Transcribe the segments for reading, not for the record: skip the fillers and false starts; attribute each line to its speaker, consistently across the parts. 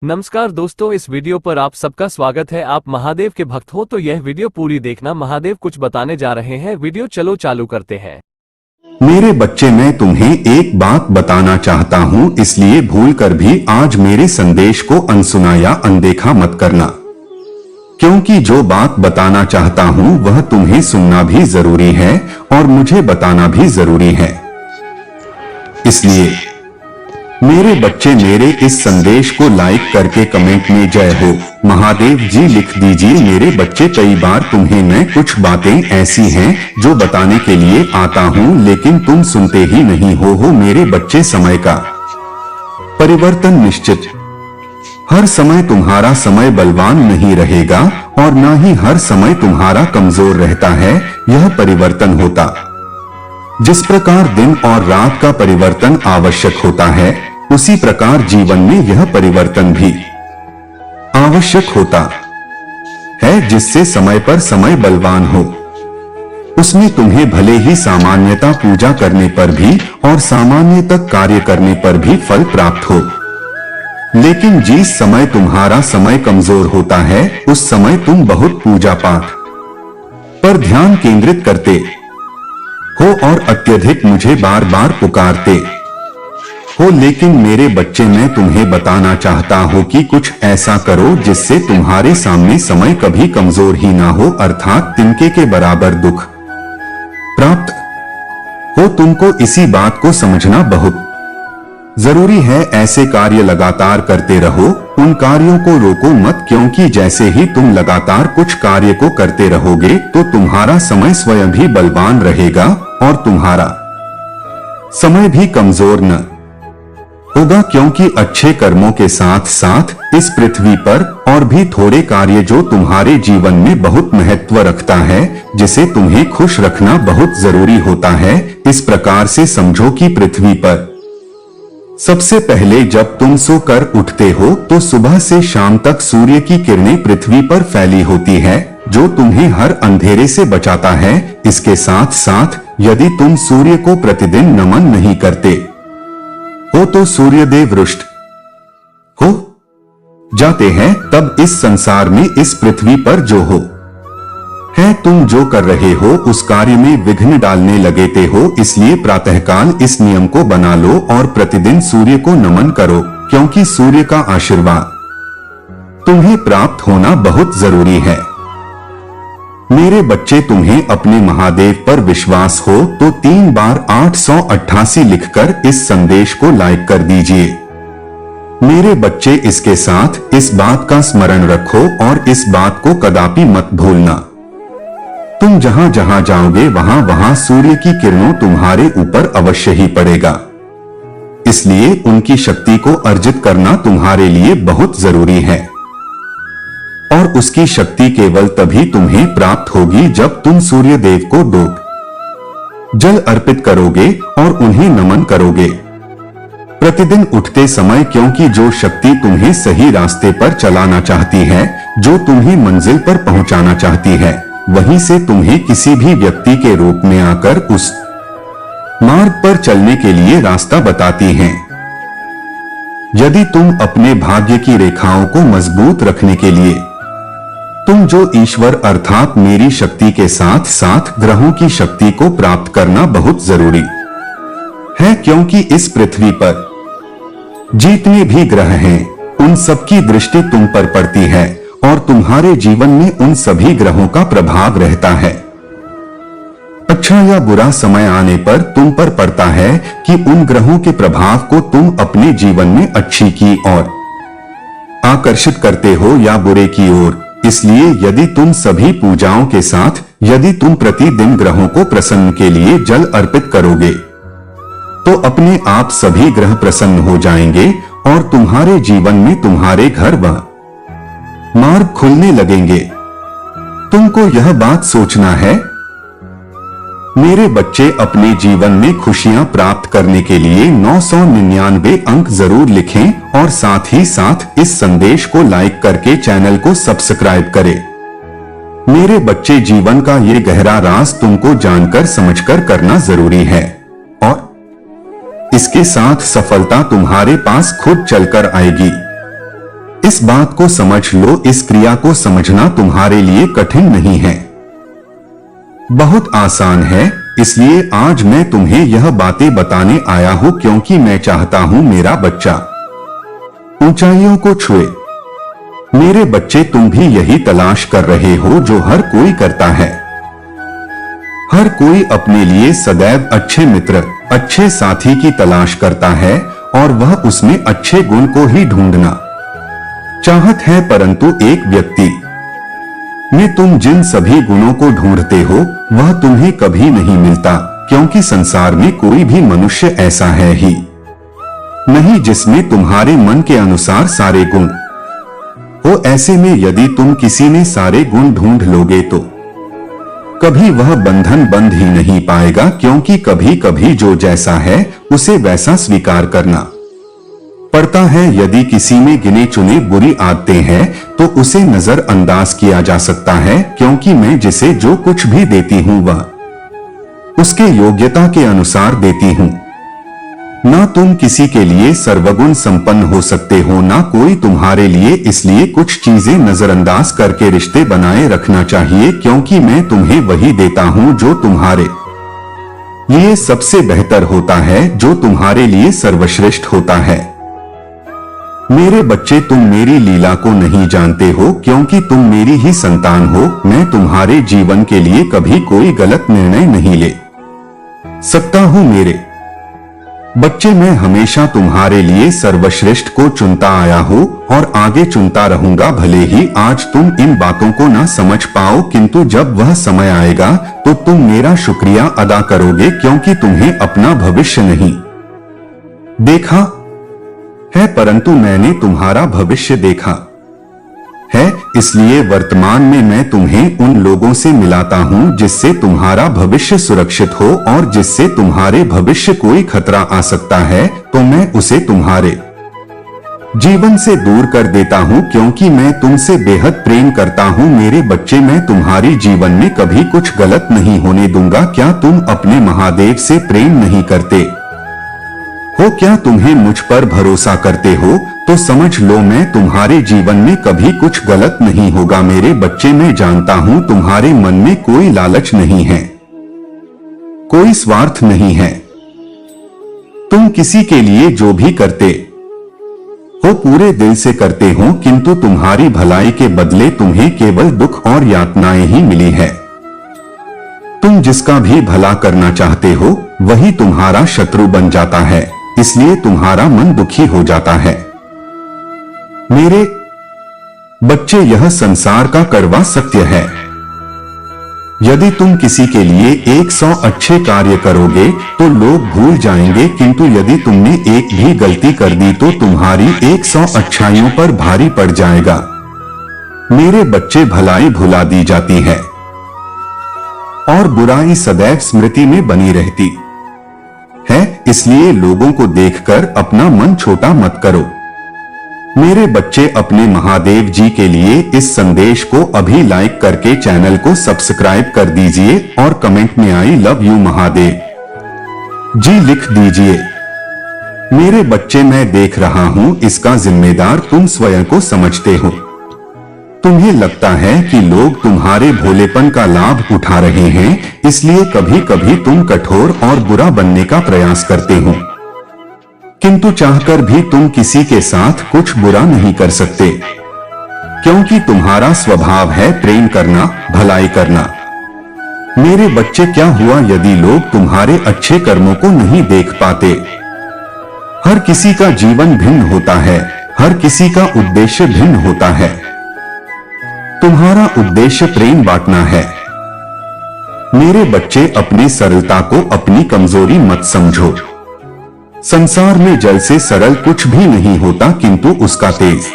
Speaker 1: नमस्कार दोस्तों, इस वीडियो पर आप सबका स्वागत है। आप महादेव के भक्त हो तो यह वीडियो पूरी देखना। महादेव कुछ बताने जा रहे हैं। वीडियो चलो चालू करते हैं।
Speaker 2: मेरे बच्चे, मैं तुम्हें एक बात बताना चाहता हूँ, इसलिए भूलकर भी आज मेरे संदेश को अनसुना या अनदेखा मत करना, क्योंकि जो बात बताना चाहता हूँ वह तुम्हें सुनना भी जरूरी है और मुझे बताना भी जरूरी है। इसलिए मेरे बच्चे, मेरे इस संदेश को लाइक करके कमेंट में जय हो महादेव जी लिख दीजिए। मेरे बच्चे, कई बार तुम्हें मैं कुछ बातें ऐसी हैं जो बताने के लिए आता हूँ, लेकिन तुम सुनते ही नहीं हो। मेरे बच्चे, समय का परिवर्तन निश्चित। हर समय तुम्हारा समय बलवान नहीं रहेगा और न ही हर समय तुम्हारा कमजोर रहता है। यह परिवर्तन होता जिस प्रकार दिन और रात का परिवर्तन आवश्यक होता है, उसी प्रकार जीवन में यह परिवर्तन भी आवश्यक होता है, जिससे समय पर समय बलवान हो। उसमें तुम्हें भले ही सामान्यता पूजा करने पर भी और सामान्य तक कार्य करने पर भी फल प्राप्त हो, लेकिन जिस समय तुम्हारा समय कमजोर होता है, उस समय तुम बहुत पूजा पाठ पर ध्यान केंद्रित करते हो और अत्यधिक मुझे बार बार पुकारते हो। लेकिन मेरे बच्चे, मैं तुम्हें बताना चाहता हूँ कि कुछ ऐसा करो जिससे तुम्हारे सामने समय कभी कमजोर ही ना हो, अर्थात तिनके के बराबर दुख प्राप्त हो। तुमको इसी बात को समझना बहुत जरूरी है। ऐसे कार्य लगातार करते रहो, उन कार्यों को रोको मत, क्योंकि जैसे ही तुम लगातार कुछ कार्य को करते रहोगे तो तुम्हारा समय स्वयं भी बलवान रहेगा और तुम्हारा समय भी कमजोर न होगा, क्योंकि अच्छे कर्मों के साथ साथ इस पृथ्वी पर और भी थोड़े कार्य जो तुम्हारे जीवन में बहुत महत्व रखता है, जिसे तुम्हें खुश रखना बहुत जरूरी होता है। इस प्रकार से समझो कि पृथ्वी पर सबसे पहले जब तुम सोकर उठते हो तो सुबह से शाम तक सूर्य की किरणें पृथ्वी पर फैली होती है, जो तुम्हें हर अंधेरे से बचाता है। इसके साथ साथ यदि तुम सूर्य को प्रतिदिन नमन नहीं करते हो तो सूर्यदेव रुष्ट हो जाते हैं। तब इस संसार में, इस पृथ्वी पर जो हो है, तुम जो कर रहे हो उस कार्य में विघ्न डालने लगते हो। इसलिए प्रातःकाल इस नियम को बना लो और प्रतिदिन सूर्य को नमन करो, क्योंकि सूर्य का आशीर्वाद तुम्हें प्राप्त होना बहुत जरूरी है। मेरे बच्चे, तुम्हें अपने महादेव पर विश्वास हो तो 3 बार 888 लिखकर इस संदेश को लाइक कर दीजिए। मेरे बच्चे, इसके साथ इस बात का स्मरण रखो और इस बात को कदापि मत भूलना, तुम जहां जहां जाओगे वहां वहां सूर्य की किरणों तुम्हारे ऊपर अवश्य ही पड़ेगा। इसलिए उनकी शक्ति को अर्जित करना तुम्हारे लिए बहुत जरूरी है और उसकी शक्ति केवल तभी तुम्हें प्राप्त होगी जब तुम सूर्य देव को 2 जल अर्पित करोगे और उन्हें नमन करोगे प्रतिदिन उठते समय, क्योंकि जो शक्ति तुम्हें सही रास्ते पर चलाना चाहती है, जो तुम्हें मंजिल पर पहुंचाना चाहती है, वहीं से तुम्हें किसी भी व्यक्ति के रूप में आकर उस मार्ग पर चलने के लिए रास्ता बताती हैं। यदि तुम अपने भाग्य की रेखाओं को मजबूत रखने के लिए तुम जो ईश्वर अर्थात मेरी शक्ति के साथ साथ ग्रहों की शक्ति को प्राप्त करना बहुत जरूरी है, क्योंकि इस पृथ्वी पर जितने भी ग्रह हैं, उन सबकी दृष्टि तुम पर पड़ती है और तुम्हारे जीवन में उन सभी ग्रहों का प्रभाव रहता है। अच्छा या बुरा समय आने पर तुम पर पड़ता है कि उन ग्रहों के प्रभाव को तुम अपने जीवन में अच्छी की ओर आकर्षित करते हो या बुरे की ओर। इसलिए यदि तुम सभी पूजाओं के साथ, यदि तुम प्रतिदिन ग्रहों को प्रसन्न के लिए जल अर्पित करोगे तो अपने आप सभी ग्रह प्रसन्न हो जाएंगे और तुम्हारे जीवन में तुम्हारे घर व मार्ग खुलने लगेंगे। तुमको यह बात सोचना है। मेरे बच्चे, अपने जीवन में खुशियां प्राप्त करने के लिए 999 अंक जरूर लिखें और साथ ही साथ इस संदेश को लाइक करके चैनल को सब्सक्राइब करें। मेरे बच्चे, जीवन का ये गहरा राज तुमको जानकर समझकर करना जरूरी है और इसके साथ सफलता तुम्हारे पास खुद चलकर आएगी। इस बात को समझ लो, इस क्रिया को समझना तुम्हारे लिए कठिन नहीं है, बहुत आसान है। इसलिए आज मैं तुम्हें यह बातें बताने आया हूं क्योंकि मैं चाहता हूं मेरा बच्चा ऊंचाइयों को छुए। मेरे बच्चे, तुम भी यही तलाश कर रहे हो जो हर कोई करता है। हर कोई अपने लिए सदैव अच्छे मित्र, अच्छे साथी की तलाश करता है और वह उसमें अच्छे गुण को ही ढूंढना चाहत है, परंतु एक व्यक्ति में तुम जिन सभी गुणों को ढूंढते हो वह तुम्हें कभी नहीं मिलता, क्योंकि संसार में कोई भी मनुष्य ऐसा है ही नहीं जिसमें तुम्हारे मन के अनुसार सारे गुण हो। ऐसे में यदि तुम किसी में सारे गुण ढूंढ लोगे तो कभी वह बंधन बंध ही नहीं पाएगा, क्योंकि कभी कभी जो जैसा है उसे वैसा स्वीकार करना पड़ता है। यदि किसी में गिने चुने बुरी आदतें हैं तो उसे नजरअंदाज किया जा सकता है, क्योंकि मैं जिसे जो कुछ भी देती हूँ वह उसके योग्यता के अनुसार देती हूँ। ना तुम किसी के लिए सर्वगुण संपन्न हो सकते हो, ना कोई तुम्हारे लिए, इसलिए कुछ चीजें नजरअंदाज करके रिश्ते बनाए रखना चाहिए, क्योंकि मैं तुम्हें वही देता हूँ जो तुम्हारे लिए सबसे बेहतर होता है, जो तुम्हारे लिए सर्वश्रेष्ठ होता है। मेरे बच्चे, तुम मेरी लीला को नहीं जानते हो, क्योंकि तुम मेरी ही संतान हो। मैं तुम्हारे जीवन के लिए कभी कोई गलत निर्णय नहीं ले सकता हूं। मेरे बच्चे, मैं हमेशा तुम्हारे लिए सर्वश्रेष्ठ को चुनता आया हूं और आगे चुनता रहूंगा। भले ही आज तुम इन बातों को ना समझ पाओ, किंतु जब वह समय आएगा तो तुम मेरा शुक्रिया अदा करोगे, क्योंकि तुम्हें अपना भविष्य नहीं देखा है, परंतु मैंने तुम्हारा भविष्य देखा है। इसलिए वर्तमान में मैं तुम्हें उन लोगों से मिलाता हूं जिससे तुम्हारा भविष्य सुरक्षित हो, और जिससे तुम्हारे भविष्य कोई खतरा आ सकता है तो मैं उसे तुम्हारे जीवन से दूर कर देता हूं, क्योंकि मैं तुमसे बेहद प्रेम करता हूं। मेरे बच्चे, मैं तुम्हारी जीवन में कभी कुछ गलत नहीं होने दूंगा। क्या तुम अपने महादेव से प्रेम नहीं करते हो? क्या तुम्हें मुझ पर भरोसा करते हो? तो समझ लो, मैं तुम्हारे जीवन में कभी कुछ गलत नहीं होगा। मेरे बच्चे, मैं जानता हूं तुम्हारे मन में कोई लालच नहीं है, कोई स्वार्थ नहीं है। तुम किसी के लिए जो भी करते हो पूरे दिल से करते हो, किंतु तुम्हारी भलाई के बदले तुम्हें केवल दुख और यातनाएं ही मिली है। तुम जिसका भी भला करना चाहते हो वही तुम्हारा शत्रु बन जाता है, इसलिए तुम्हारा मन दुखी हो जाता है। मेरे बच्चे, यह संसार का कड़वा सत्य है। यदि तुम किसी के लिए 100 अच्छे कार्य करोगे तो लोग भूल जाएंगे, किंतु यदि तुमने एक भी गलती कर दी तो तुम्हारी 100 अच्छाइयों पर भारी पड़ जाएगा। मेरे बच्चे, भलाई भुला दी जाती है और बुराई सदैव स्मृति में बनी रहती है। इसलिए लोगों को देखकर अपना मन छोटा मत करो। मेरे बच्चे, अपने महादेव जी के लिए इस संदेश को अभी लाइक करके चैनल को सब्सक्राइब कर दीजिए और कमेंट में आई लव यू महादेव जी लिख दीजिए। मेरे बच्चे, मैं देख रहा हूं इसका जिम्मेदार तुम स्वयं को समझते हो। तुम्हें लगता है कि लोग तुम्हारे भोलेपन का लाभ उठा रहे हैं, इसलिए कभी कभी तुम कठोर और बुरा बनने का प्रयास करते हो, किंतु चाहकर भी तुम किसी के साथ कुछ बुरा नहीं कर सकते, क्योंकि तुम्हारा स्वभाव है प्रेम करना, भलाई करना। मेरे बच्चे, क्या हुआ यदि लोग तुम्हारे अच्छे कर्मों को नहीं देख पाते? हर किसी का जीवन भिन्न होता है, हर किसी का उद्देश्य भिन्न होता है। तुम्हारा उद्देश्य प्रेम बांटना है। मेरे बच्चे, अपनी सरलता को अपनी कमजोरी मत समझो। संसार में जल से सरल कुछ भी नहीं होता, किंतु उसका तेज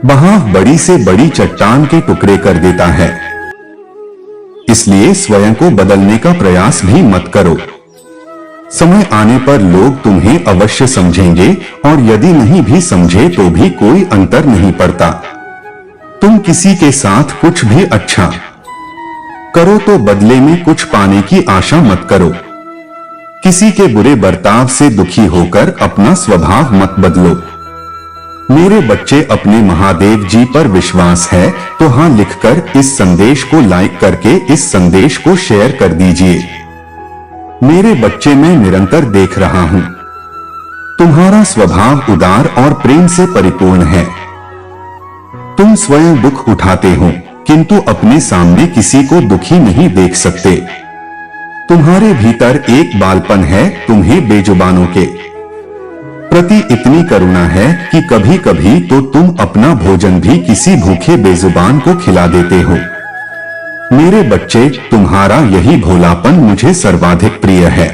Speaker 2: बहाव बड़ी से बड़ी चट्टान के टुकड़े कर देता है। इसलिए स्वयं को बदलने का प्रयास भी मत करो। समय आने पर लोग तुम्हें अवश्य समझेंगे, और यदि नहीं भी समझे तो भी कोई अंतर नहीं पड़ता। तुम किसी के साथ कुछ भी अच्छा करो तो बदले में कुछ पाने की आशा मत करो। किसी के बुरे बर्ताव से दुखी होकर अपना स्वभाव मत बदलो। मेरे बच्चे, अपने महादेव जी पर विश्वास है तो हाँ लिखकर इस संदेश को लाइक करके इस संदेश को शेयर कर दीजिए। मेरे बच्चे, मैं निरंतर देख रहा हूँ तुम्हारा स्वभाव उदार और प्रेम से परिपूर्ण है। तुम स्वयं दुख उठाते हो किंतु अपने सामने किसी को दुखी नहीं देख सकते। तुम्हारे भीतर एक बालपन है, तुम्हें बेजुबानों के प्रति इतनी करुणा है कि कभी कभी तो तुम अपना भोजन भी किसी भूखे बेजुबान को खिला देते हो। मेरे बच्चे, तुम्हारा यही भोलापन मुझे सर्वाधिक प्रिय है।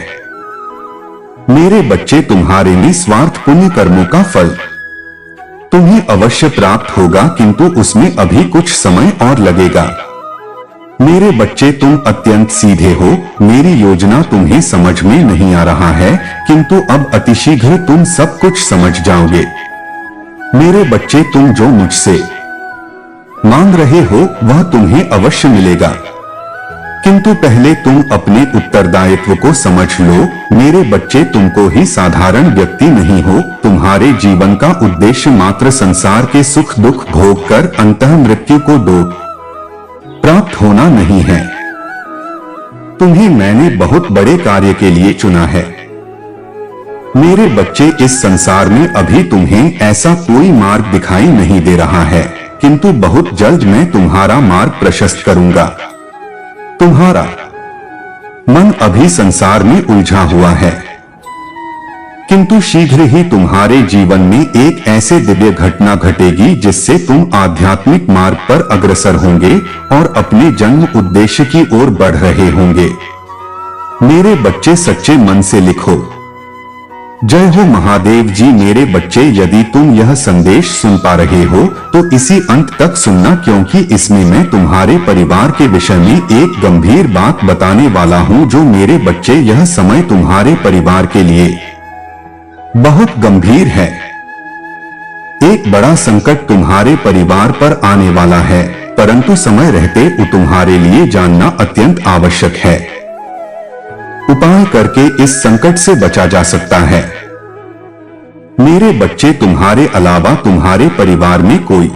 Speaker 2: मेरे बच्चे, तुम्हारे निस्वार्थ पुण्य कर्मों का फल तुम्हें अवश्य प्राप्त होगा, किंतु उसमें अभी कुछ समय और लगेगा। मेरे बच्चे, तुम अत्यंत सीधे हो। मेरी योजना तुम्हें समझ में नहीं आ रहा है, किंतु अब अतिशीघ्र तुम सब कुछ समझ जाओगे। मेरे बच्चे, तुम जो मुझसे मांग रहे हो वह तुम्हें अवश्य मिलेगा, किंतु पहले तुम अपने उत्तरदायित्व को समझ लो। मेरे बच्चे, तुमको ही साधारण व्यक्ति नहीं हो। तुम्हारे जीवन का उद्देश्य मात्र संसार के सुख दुख भोग कर अंतः मृत्यु को प्राप्त होना नहीं है। तुम्हें मैंने बहुत बड़े कार्य के लिए चुना है। मेरे बच्चे, इस संसार में अभी तुम्हें ऐसा कोई मार्ग दिखाई नहीं दे रहा है, किंतु बहुत जल्द मैं तुम्हारा मार्ग प्रशस्त करूंगा। तुम्हारा मन अभी संसार में उलझा हुआ है, किंतु शीघ्र ही तुम्हारे जीवन में एक ऐसे दिव्य घटना घटेगी जिससे तुम आध्यात्मिक मार्ग पर अग्रसर होंगे और अपने जन्म उद्देश्य की ओर बढ़ रहे होंगे। मेरे बच्चे, सच्चे मन से लिखो, जय हो महादेव जी। मेरे बच्चे, यदि तुम यह संदेश सुन पा रहे हो तो इसी अंत तक सुनना, क्योंकि इसमें मैं तुम्हारे परिवार के विषय में एक गंभीर बात बताने वाला हूं। जो मेरे बच्चे, यह समय तुम्हारे परिवार के लिए बहुत गंभीर है। एक बड़ा संकट तुम्हारे परिवार पर आने वाला है, परंतु समय रहते तुम्हारे लिए जानना अत्यंत आवश्यक है। उपाय करके इस संकट से बचा जा सकता है। मेरे बच्चे, तुम्हारे अलावा तुम्हारे परिवार में कोई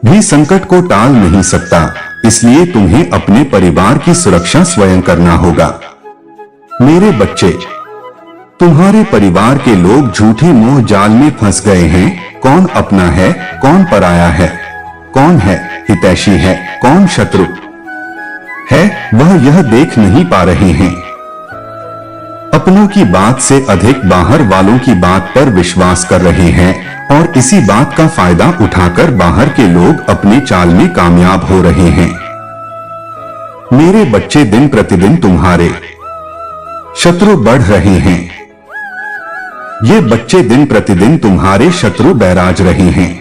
Speaker 2: भी संकट को टाल नहीं सकता, इसलिए तुम्हें अपने परिवार की सुरक्षा स्वयं करना होगा। मेरे बच्चे, तुम्हारे परिवार के लोग झूठे मोह जाल में फंस गए हैं। कौन अपना है, कौन पराया है, कौन है हितैषी है, कौन शत्रु है, वह यह देख नहीं पा रहे हैं। अपनों की बात से अधिक बाहर वालों की बात पर विश्वास कर रहे हैं और इसी बात का फायदा उठाकर बाहर के लोग अपने चाल में कामयाब हो रहे हैं। मेरे बच्चे, दिन प्रतिदिन तुम्हारे शत्रु बढ़ रहे हैं। ये बच्चे दिन प्रतिदिन तुम्हारे शत्रु बैराज रहे हैं।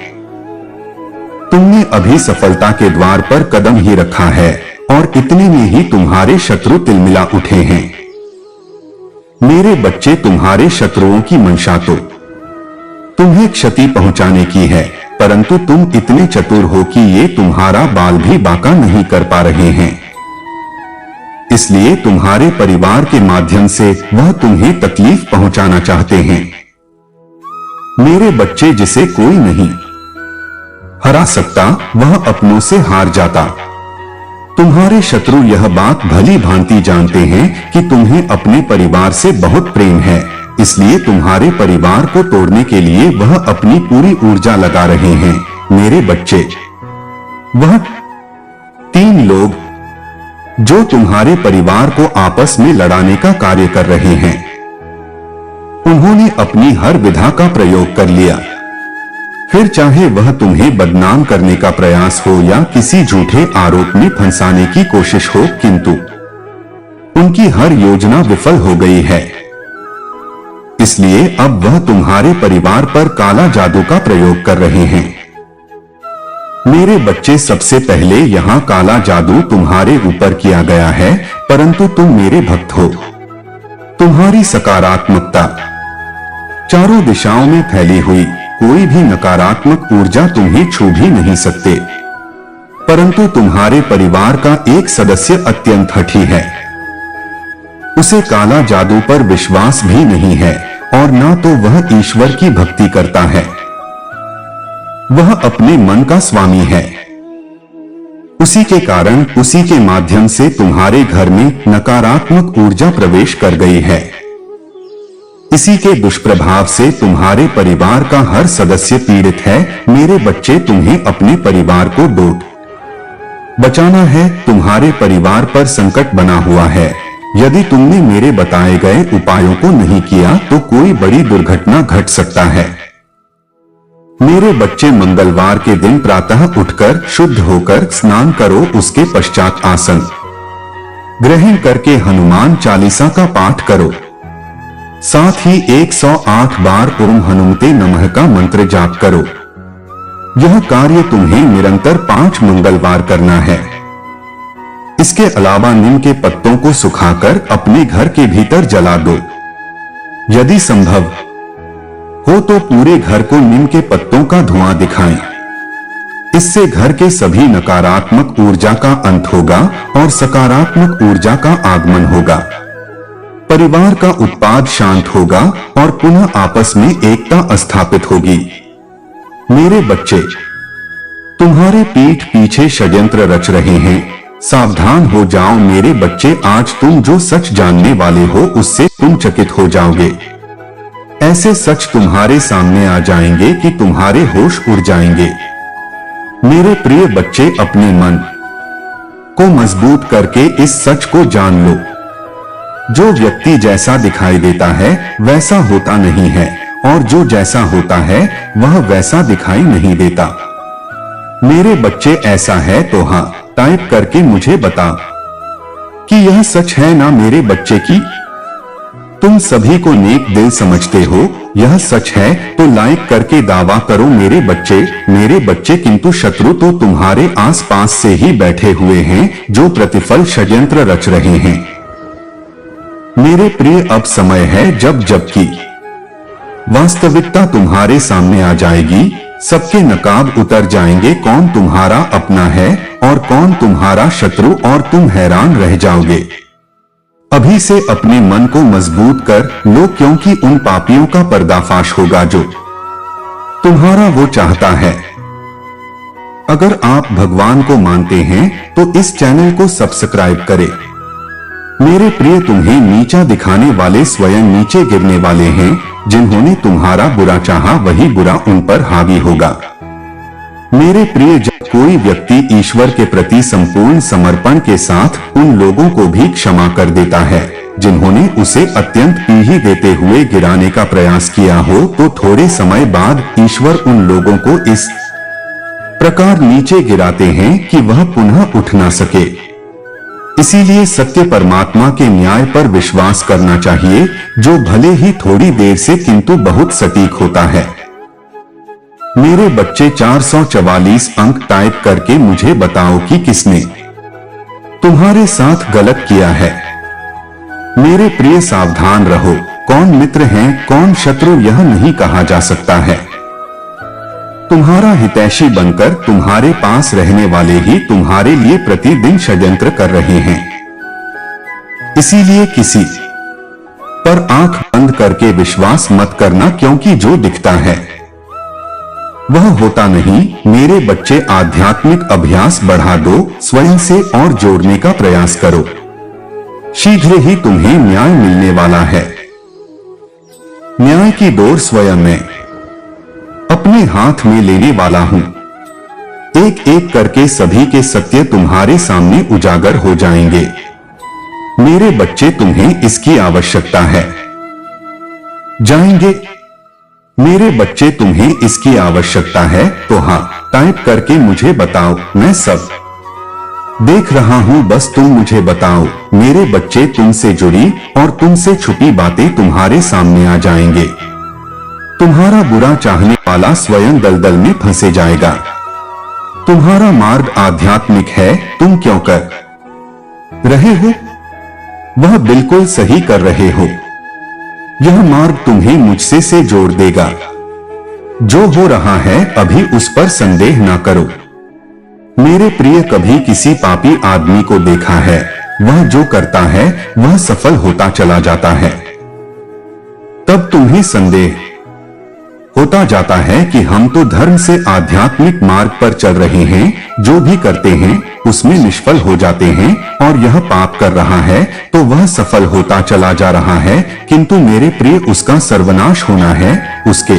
Speaker 2: तुमने अभी सफलता के द्वार पर कदम ही रखा है और इतने में ही तुम्हारे शत्रु तिलमिला उठे हैं। मेरे बच्चे, तुम्हारे शत्रुओं की मंशा तो तुम्हें क्षति पहुंचाने की है, परंतु तुम इतने चतुर हो कि ये तुम्हारा बाल भी बांका नहीं कर पा रहे हैं। इसलिए तुम्हारे परिवार के माध्यम से वह तुम्हें तकलीफ पहुंचाना चाहते हैं। मेरे बच्चे, जिसे कोई नहीं हरा सकता वह अपनों से हार जाता। तुम्हारे शत्रु यह बात भली भांति जानते हैं कि तुम्हें अपने परिवार से बहुत प्रेम है, इसलिए तुम्हारे परिवार को तोड़ने के लिए वह अपनी पूरी ऊर्जा लगा रहे हैं। मेरे बच्चे, वह 3 लोग जो तुम्हारे परिवार को आपस में लड़ाने का कार्य कर रहे हैं, उन्होंने अपनी हर विधा का प्रयोग कर लिया। फिर चाहे वह तुम्हें बदनाम करने का प्रयास हो या किसी झूठे आरोप में फंसाने की कोशिश हो, किंतु उनकी हर योजना विफल हो गई है। इसलिए अब वह तुम्हारे परिवार पर काला जादू का प्रयोग कर रहे हैं। मेरे बच्चे, सबसे पहले यहाँ काला जादू तुम्हारे ऊपर किया गया है, परंतु तुम मेरे भक्त हो। तुम्हारी सकारात्मकता चारों दिशाओं में फैली हुई, कोई भी नकारात्मक ऊर्जा तुम्हें छू भी नहीं सकते। परंतु तुम्हारे परिवार का एक सदस्य अत्यंत हठी है। उसे काला जादू पर विश्वास भी नहीं है और ना तो वह ईश्वर की भक्ति करता है। वह अपने मन का स्वामी है। उसी के कारण उसी के माध्यम से तुम्हारे घर में नकारात्मक ऊर्जा प्रवेश कर गई है। इसी के दुष्प्रभाव से तुम्हारे परिवार का हर सदस्य पीड़ित है। मेरे बच्चे, तुम्हें अपने परिवार को डोट बचाना है। तुम्हारे परिवार पर संकट बना हुआ है। यदि तुमने मेरे बताए गए उपायों को नहीं किया तो कोई बड़ी दुर्घटना घट सकता है। मेरे बच्चे, मंगलवार के दिन प्रातः उठकर शुद्ध होकर स्नान करो। उसके पश्चात आसन ग्रहण करके हनुमान चालीसा का पाठ करो। साथ ही 108 बार ओम हनुमते नमः का मंत्र जाप करो। यह कार्य तुम्हें निरंतर 5 मंगलवार करना है। इसके अलावा नीम के पत्तों को सुखाकर अपने घर के भीतर जला दो। यदि संभव हो तो पूरे घर को नीम के पत्तों का धुआं दिखाएं। इससे घर के सभी नकारात्मक ऊर्जा का अंत होगा और सकारात्मक ऊर्जा का आगमन होगा। परिवार का उत्पाद शांत होगा और पुनः आपस में एकता स्थापित होगी। मेरे बच्चे, तुम्हारे पीठ पीछे षड्यंत्र रच रहे हैं। सावधान हो जाओ मेरे बच्चे। आज तुम जो सच जानने वाले हो उससे तुम चकित हो जाओगे। ऐसे सच तुम्हारे सामने आ जाएंगे कि तुम्हारे होश उड़ जाएंगे। मेरे प्रिय बच्चे, अपने मन को मजबूत करके इस सच को जान लो। जो व्यक्ति जैसा दिखाई देता है वैसा होता नहीं है और जो जैसा होता है वह वैसा दिखाई नहीं देता। मेरे बच्चे, ऐसा है तो हाँ टाइप करके मुझे बता कि यह सच है ना। मेरे बच्चे की तुम सभी को नेक दिल समझते हो, यह सच है तो लाइक करके दावा करो। मेरे बच्चे, किंतु शत्रु तो तुम्हारे आसपास से ही बैठे हुए हैं जो प्रतिफल षड्यंत्र रच रहे हैं। मेरे प्रिय, अब समय है जबकि वास्तविकता तुम्हारे सामने आ जाएगी। सबके नकाब उतर जाएंगे। कौन तुम्हारा अपना है और कौन तुम्हारा शत्रु, और तुम हैरान रह जाओगे। अभी से अपने मन को मजबूत कर लो, क्योंकि उन पापियों का पर्दाफाश होगा जो तुम्हारा वो चाहता है। अगर आप भगवान को मानते हैं तो इस चैनल को सब्सक्राइब करें। मेरे प्रिय, तुम्हें नीचा दिखाने वाले स्वयं नीचे गिरने वाले हैं। जिन्होंने तुम्हारा बुरा चाहा वही बुरा उन पर हावी होगा। मेरे प्रिय, जब कोई व्यक्ति ईश्वर के प्रति संपूर्ण समर्पण के साथ उन लोगों को भी क्षमा कर देता है जिन्होंने उसे अत्यंत पीढ़ी देते हुए गिराने का प्रयास किया हो, तो थोड़े समय बाद ईश्वर उन लोगों को इस प्रकार नीचे गिराते हैं कि वह पुनः उठ ना सके। इसीलिए सत्य परमात्मा के न्याय पर विश्वास करना चाहिए, जो भले ही थोड़ी देर से किंतु बहुत सटीक होता है। मेरे बच्चे, 444 अंक टाइप करके मुझे बताओ कि किसने तुम्हारे साथ गलत किया है। मेरे प्रिय, सावधान रहो। कौन मित्र हैं कौन शत्रु यह नहीं कहा जा सकता है। तुम्हारा हितैषी बनकर तुम्हारे पास रहने वाले ही तुम्हारे लिए प्रतिदिन षड्यंत्र कर रहे हैं। इसीलिए किसी पर आंख बंद करके विश्वास मत करना, क्योंकि जो दिखता है वह होता नहीं। मेरे बच्चे, आध्यात्मिक अभ्यास बढ़ा दो, स्वयं से और जोड़ने का प्रयास करो। शीघ्र ही तुम्हें न्याय मिलने वाला है। न्याय की डोर स्वयं मैं अपने हाथ में लेने वाला हूं। एक एक करके सभी के सत्य तुम्हारे सामने उजागर हो जाएंगे। मेरे बच्चे, तुम्हें इसकी आवश्यकता है। जाएंगे मेरे बच्चे, तुम्हें इसकी आवश्यकता है तो हाँ टाइप करके मुझे बताओ। मैं सब देख रहा हूं, बस तुम मुझे बताओ। मेरे बच्चे, तुमसे जुड़ी और तुमसे छुपी बातें तुम्हारे सामने आ जाएंगे। तुम्हारा बुरा चाहने वाला स्वयं दलदल में फंसे जाएगा। तुम्हारा मार्ग आध्यात्मिक है, तुम क्यों कर रहे हो वह बिल्कुल सही कर रहे हो। यह मार्ग तुम्हें मुझसे से जोड़ देगा। जो हो रहा है अभी उस पर संदेह ना करो। मेरे प्रिय, कभी किसी पापी आदमी को देखा है, वह जो करता है वह सफल होता चला जाता है। तब तुम्हें संदेह होता जाता है कि हम तो धर्म से आध्यात्मिक मार्ग पर चल रहे हैं, जो भी करते हैं उसमें निष्फल हो जाते हैं, और यह पाप कर रहा है तो वह सफल होता चला जा रहा है, किंतु मेरे प्रिय उसका सर्वनाश होना है। उसके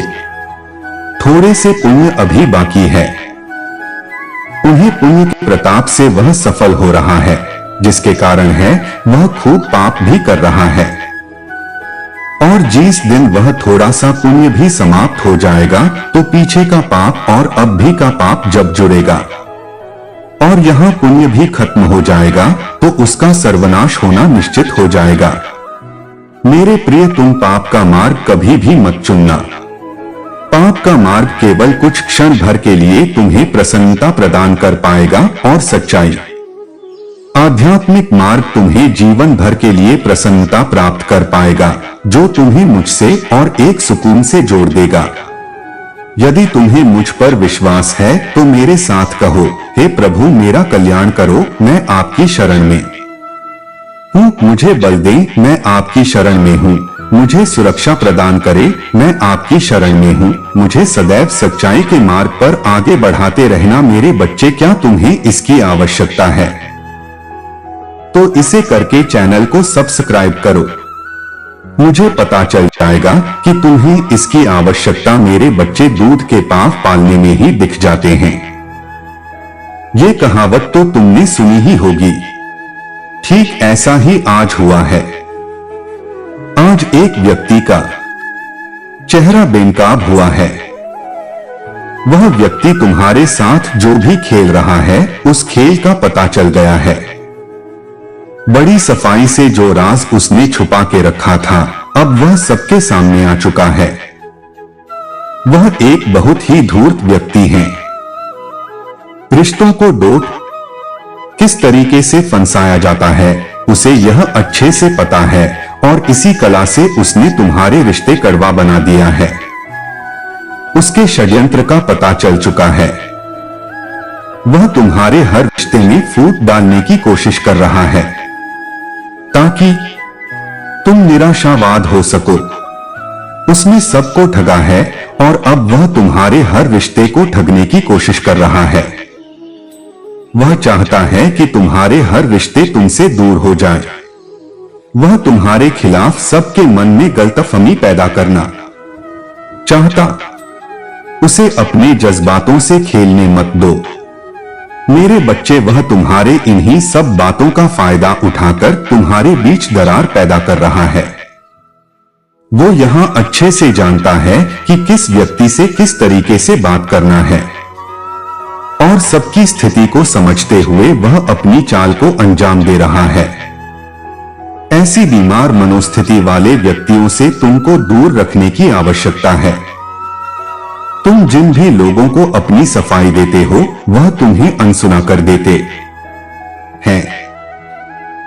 Speaker 2: थोड़े से पुण्य अभी बाकी है, उन्हें पुण्य के प्रताप से वह सफल हो रहा है, जिसके कारण है वह खूब पाप भी कर रहा है। और जिस दिन वह थोड़ा सा पुण्य भी समाप्त हो जाएगा तो पीछे का पाप और अब भी का पाप जब जुड़ेगा और यहाँ पुण्य भी खत्म हो जाएगा तो उसका सर्वनाश होना निश्चित हो जाएगा। मेरे प्रिय, तुम पाप का मार्ग कभी भी मत चुनना। पाप का मार्ग केवल कुछ क्षण भर के लिए तुम्हें प्रसन्नता प्रदान कर पाएगा और सच्चाई आध्यात्मिक मार्ग तुम्हें जीवन भर के लिए प्रसन्नता प्राप्त कर पाएगा, जो तुम्हें मुझसे और एक सुकून से जोड़ देगा। यदि तुम्हें मुझ पर विश्वास है तो मेरे साथ कहो, हे प्रभु मेरा कल्याण करो, मैं आपकी शरण में हूँ, मुझे बल दें, मैं आपकी शरण में हूँ, मुझे सुरक्षा प्रदान करे, मैं आपकी शरण में हूँ, मुझे सदैव सच्चाई के मार्ग पर आगे बढ़ाते रहना। मेरे बच्चे, क्या तुम्हें इसकी आवश्यकता है तो इसे करके चैनल को सब्सक्राइब करो। मुझे पता चल जाएगा कि तुम्हें इसकी आवश्यकता। मेरे बच्चे, दूध के पांव पालने में ही दिख जाते हैं। ये कहावत तो तुमने सुनी ही होगी। ठीक ऐसा ही आज हुआ है। आज एक व्यक्ति का चेहरा बेनकाब हुआ है। वह व्यक्ति तुम्हारे साथ जो भी खेल रहा है उस खेल का पता चल गया है। बड़ी सफाई से जो राज उसने छुपा के रखा था अब वह सबके सामने आ चुका है। वह एक बहुत ही धूर्त व्यक्ति है। रिश्तों को डोट किस तरीके से फंसाया जाता है उसे यह अच्छे से पता है, और इसी कला से उसने तुम्हारे रिश्ते कड़वा बना दिया है। उसके षड्यंत्र का पता चल चुका है। वह तुम्हारे हर रिश्ते में फूट डालने की कोशिश कर रहा है ताकि तुम निराशावाद हो सको। उसने सबको ठगा है और अब वह तुम्हारे हर रिश्ते को ठगने की कोशिश कर रहा है। वह चाहता है कि तुम्हारे हर रिश्ते तुमसे दूर हो जाएं। वह तुम्हारे खिलाफ सबके मन में गलतफहमी पैदा करना चाहता। उसे अपने जज्बातों से खेलने मत दो। मेरे बच्चे, वह तुम्हारे इन्हीं सब बातों का फायदा उठाकर तुम्हारे बीच दरार पैदा कर रहा है। वो यहाँ अच्छे से जानता है कि किस व्यक्ति से किस तरीके से बात करना है, और सबकी स्थिति को समझते हुए वह अपनी चाल को अंजाम दे रहा है। ऐसी बीमार मनोस्थिति वाले व्यक्तियों से तुमको दूर रखने की आवश्यकता है। तुम जिन भी लोगों को अपनी सफाई देते हो वह तुम्हें अनसुना कर देते हैं।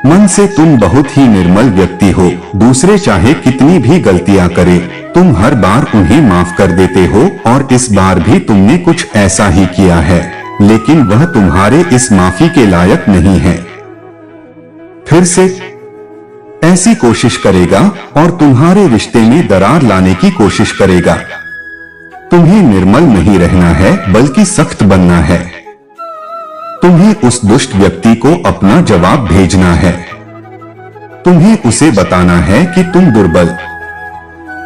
Speaker 2: मन से तुम बहुत ही निर्मल व्यक्ति हो। दूसरे चाहे कितनी भी गलतियां करे तुम हर बार उन्हें माफ कर देते हो, और इस बार भी तुमने कुछ ऐसा ही किया है, लेकिन वह तुम्हारे इस माफी के लायक नहीं है। फिर से ऐसी कोशिश करेगा और तुम्हारे रिश्ते में दरार लाने की कोशिश करेगा। तुम्हें निर्मल नहीं रहना है बल्कि सख्त बनना है। तुम्हें उस दुष्ट व्यक्ति को अपना जवाब भेजना है। तुम्हें उसे बताना है कि तुम दुर्बल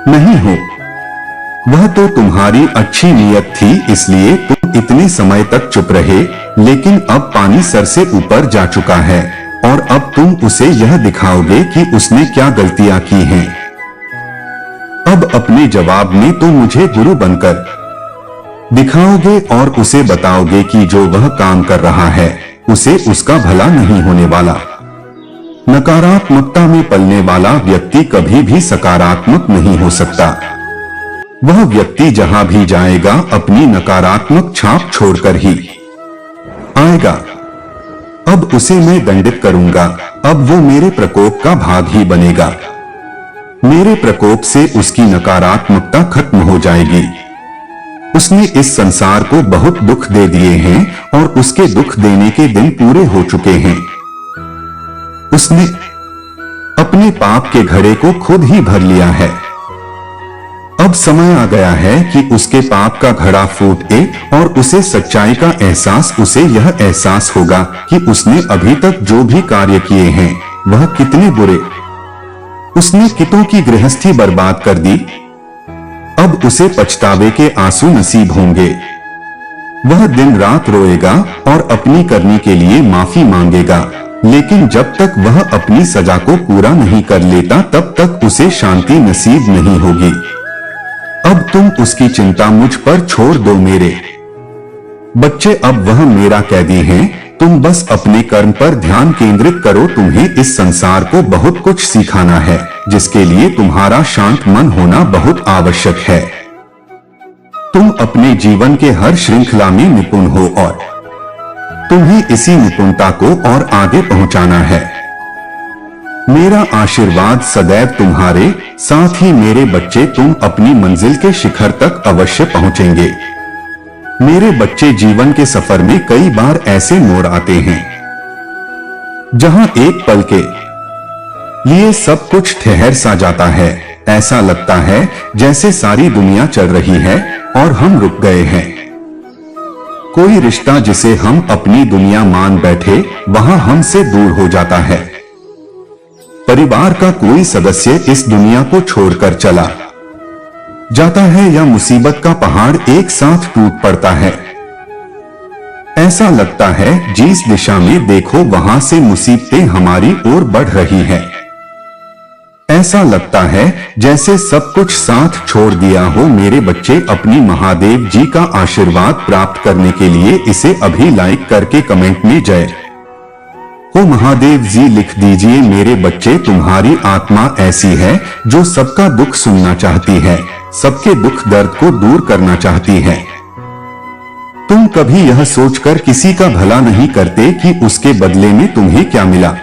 Speaker 2: नहीं हो। वह तो तुम्हारी अच्छी नीयत थी, इसलिए तुम इतने समय तक चुप रहे, लेकिन अब पानी सर से ऊपर जा चुका है और अब तुम उसे यह दिखाओगे कि उसने क्या गलतियां की हैं। अब अपने जवाब में तो मुझे गुरु बनकर दिखाओगे और उसे बताओगे कि जो वह काम कर रहा है उसे उसका भला नहीं होने वाला। नकारात्मकता में पलने वाला व्यक्ति कभी भी सकारात्मक नहीं हो सकता। वह व्यक्ति जहां भी जाएगा अपनी नकारात्मक छाप छोड़कर ही आएगा। अब उसे मैं दंडित करूंगा, अब वो मेरे प्रकोप का भाग ही बनेगा। मेरे प्रकोप से उसकी नकारात्मकता खत्म हो जाएगी। उसने इस संसार को बहुत दुख दे दिए हैं और उसके दुख देने के दिन पूरे हो चुके हैं। उसने अपने पाप के घड़े को खुद ही भर लिया है। अब समय आ गया है कि उसके पाप का घड़ा फूटे और उसे सच्चाई का एहसास, उसे यह एहसास होगा कि उसने अभी तक जो भी कार्य किए हैं वह कितने बुरे। उसने कितों की गृहस्थी बर्बाद कर दी। अब उसे पछतावे के आंसू नसीब होंगे। वह दिन रात रोएगा और अपनी करनी के लिए माफी मांगेगा, लेकिन जब तक वह अपनी सजा को पूरा नहीं कर लेता तब तक उसे शांति नसीब नहीं होगी। अब तुम उसकी चिंता मुझ पर छोड़ दो मेरे बच्चे, अब वह मेरा कैदी है। तुम बस अपने कर्म पर ध्यान केंद्रित करो। तुम्हें इस संसार को बहुत कुछ सिखाना है, जिसके लिए तुम्हारा शांत मन होना बहुत आवश्यक है। तुम अपने जीवन के हर श्रृंखला में निपुण हो और तुम्हें इसी निपुणता को और आगे पहुंचाना है। मेरा आशीर्वाद सदैव तुम्हारे साथ ही मेरे बच्चे, तुम अपनी मंजिल के शिखर तक अवश्य पहुंचेंगे। मेरे बच्चे, जीवन के सफर में कई बार ऐसे मोड़ आते हैं जहां एक पल के लिए सब कुछ ठहर सा जाता है। ऐसा लगता है जैसे सारी दुनिया चल रही है और हम रुक गए हैं। कोई रिश्ता जिसे हम अपनी दुनिया मान बैठे वहां हमसे दूर हो जाता है। परिवार का कोई सदस्य इस दुनिया को छोड़कर चला जाता है या मुसीबत का पहाड़ एक साथ टूट पड़ता है। ऐसा लगता है जिस दिशा में देखो वहां से मुसीबतें हमारी ओर बढ़ रही हैं। ऐसा लगता है जैसे सब कुछ साथ छोड़ दिया हो। मेरे बच्चे, अपनी महादेव जी का आशीर्वाद प्राप्त करने के लिए इसे अभी लाइक करके कमेंट में जय हो महादेव जी लिख दीजिए। मेरे बच्चे, तुम्हारी आत्मा ऐसी है जो सबका दुख सुनना चाहती है, सबके दुख दर्द को दूर करना चाहती है। तुम कभी यह सोचकर किसी का भला नहीं करते कि उसके बदले में तुम्हें क्या मिला।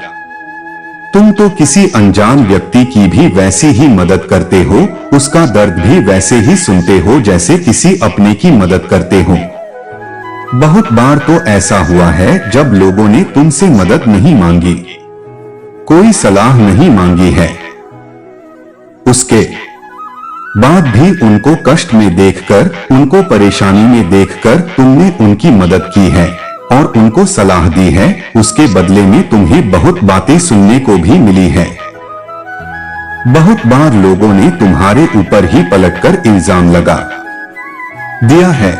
Speaker 2: तुम तो किसी अनजान व्यक्ति की भी वैसी ही मदद करते हो, उसका दर्द भी वैसे ही सुनते हो जैसे किसी अपने की मदद करते हो। बहुत बार तो ऐसा हुआ है जब लोगों ने तुमसे मदद नहीं मांगी, कोई सलाह नहीं मांगी है, उसके बाद भी उनको कष्ट में देखकर, उनको परेशानी में देखकर तुमने उनकी मदद की है और उनको सलाह दी है। उसके बदले में तुम्हें बहुत बातें सुनने को भी मिली है। बहुत बार लोगों ने तुम्हारे ऊपर ही पलटकर इल्जाम लगा दिया है।